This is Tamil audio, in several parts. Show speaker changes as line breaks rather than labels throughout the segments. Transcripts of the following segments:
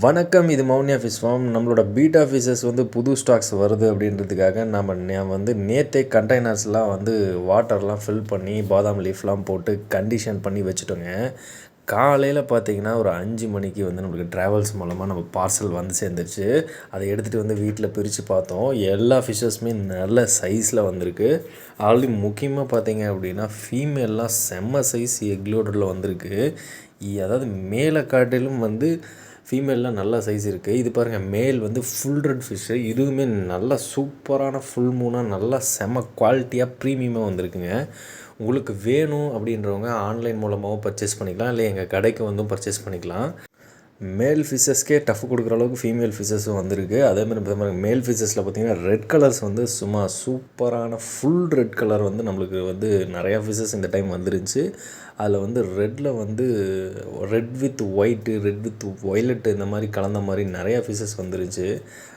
வணக்கம். இது மௌனியா ஃபிஷ் ஃபார்ம். நம்மளோட பீட்டா ஃபிஷஸ் வந்து புது ஸ்டாக்ஸ் வருது அப்படின்றதுக்காக வந்து நேற்றே கண்டெய்னர்ஸ்லாம் வந்து வாட்டர்லாம் ஃபில் பண்ணி பாதாம் லீஃப்லாம் போட்டு கண்டிஷன் பண்ணி வச்சுட்டோங்க. காலையில் பார்த்தீங்கன்னா ஒரு 5 மணிக்கு வந்து நம்மளுக்கு ட்ராவல்ஸ் மூலமாக நம்ம பார்சல் வந்து சேர்ந்துருச்சு. அதை எடுத்துகிட்டு வந்து வீட்டில் பிரித்து பார்த்தோம். எல்லா ஃபிஷ்ஷஸுமே நல்ல சைஸில் வந்திருக்கு. ஆல்ரெடி முக்கியமாக பார்த்தீங்க அப்படின்னா ஃபீமேல்லாம் செம்ம சைஸ் எக்லோடரில் வந்திருக்கு. அதாவது மேலே காட்டிலும் வந்து ஃபீமேல்லாம் நல்ல சைஸ் இருக்குது. இது பாருங்கள், மேல் வந்து ஃபுல் ரெட் ஃபிஷ்ஷு. இதுவுமே நல்லா சூப்பரான ஃபுல் மூனாக நல்லா செம்ம குவாலிட்டியாக ப்ரீமியமாக வந்திருக்குங்க. உங்களுக்கு வேணும் அப்படின்றவங்க ஆன்லைன் மூலமாகவும் பர்ச்சேஸ் பண்ணிக்கலாம், இல்லை எங்கள் கடைக்கு வந்தும் பர்ச்சேஸ் பண்ணிக்கலாம். மேல் ஃபிஷஸ்க்கே டஃப் கொடுக்குற அளவுக்கு ஃபீமேல் ஃபிஷஸும் வந்திருக்கு. அதேமாதிரி மேல் ஃபிஷஸில் பார்த்திங்கன்னா ரெட் கலர்ஸ் வந்து சும்மா சூப்பரான ஃபுல் ரெட் கலர் வந்து நம்மளுக்கு வந்து நிறையா ஃபிஷஸ் இந்த டைம் வந்துருந்துச்சு. அதில் வந்து ரெட்டில் வந்து red with white, red with violet இந்த மாதிரி கலந்த மாதிரி நிறையா ஃபிஷஸ் வந்துருச்சு.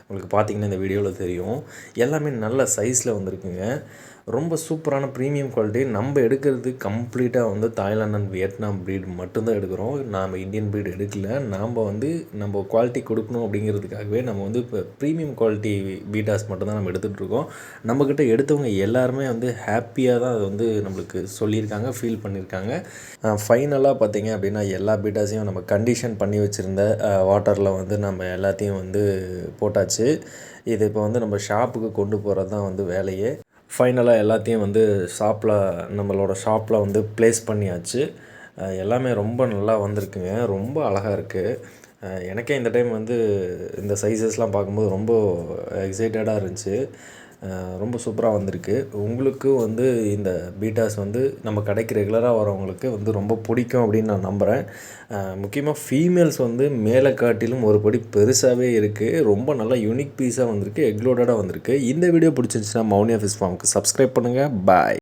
உங்களுக்கு பார்த்திங்கன்னா இந்த வீடியோவில் தெரியும். எல்லாமே நல்ல சைஸில் வந்திருக்குங்க. ரொம்ப சூப்பரான ப்ரீமியம் குவாலிட்டி. நம்ம எடுக்கிறது கம்ப்ளீட்டாக வந்து தாய்லாந்து அண்ட் வியட்நாம் ப்ரீட் மட்டும்தான் எடுக்கிறோம். நாம் இந்தியன் ப்ரீட் எடுக்கல. நாம் வந்து நம்ம குவாலிட்டி கொடுக்கணும் அப்படிங்கிறதுக்காகவே நம்ம வந்து இப்போ ப்ரீமியம் குவாலிட்டி பீட்டாஸ் மட்டும்தான் நம்ம எடுத்துகிட்ருக்கோம். நம்மக்கிட்ட எடுத்தவங்க எல்லாருமே வந்து ஹாப்பியாக தான் அதை வந்து நம்மளுக்கு சொல்லியிருக்காங்க, ஃபீல் பண்ணியிருக்காங்க. ஃபைனலாக பார்த்திங்க அப்படின்னா எல்லா பீட்டாஸையும் நம்ம கண்டிஷன் பண்ணி வச்சுருந்த வாட்டரில் வந்து நம்ம எல்லாத்தையும் வந்து போட்டாச்சு. இது இப்போ வந்து நம்ம ஷாப்புக்கு கொண்டு போகிறது தான் வந்து வேலையே. ஃபைனலாக எல்லாத்தையும் வந்து நம்மளோட ஷாப்பில் வந்து ப்ளேஸ் பண்ணியாச்சு. எல்லாமே ரொம்ப நல்லா வந்திருக்குங்க. ரொம்ப அழகாக இருக்குது. எனக்கே இந்த டைம் வந்து இந்த சைஸஸ்லாம் பார்க்கும்போது ரொம்ப எக்ஸைட்டடாக இருந்துச்சு. ரொம்ப சூப்பராக வந்திருக்கு. உங்களுக்கும் வந்து இந்த பீட்டாஸ் வந்து நம்ம கடைக்கு ரெகுலராக வரவங்களுக்கு வந்து ரொம்ப பிடிக்கும் அப்படின்னு நான் நம்புகிறேன். முக்கியமாக ஃபீமேல்ஸ் வந்து மேலே காட்டிலும் ஒரு படி பெருசாகவே இருக்குது. ரொம்ப நல்லா யூனிக் பீஸாக வந்திருக்கு, எக்லோடடாக வந்திருக்கு. இந்த வீடியோ பிடிச்சிருந்துச்சுன்னா மௌனியா ஃபிஷ் ஃபார்முக்கு சப்ஸ்கிரைப் பண்ணுங்கள். பாய்.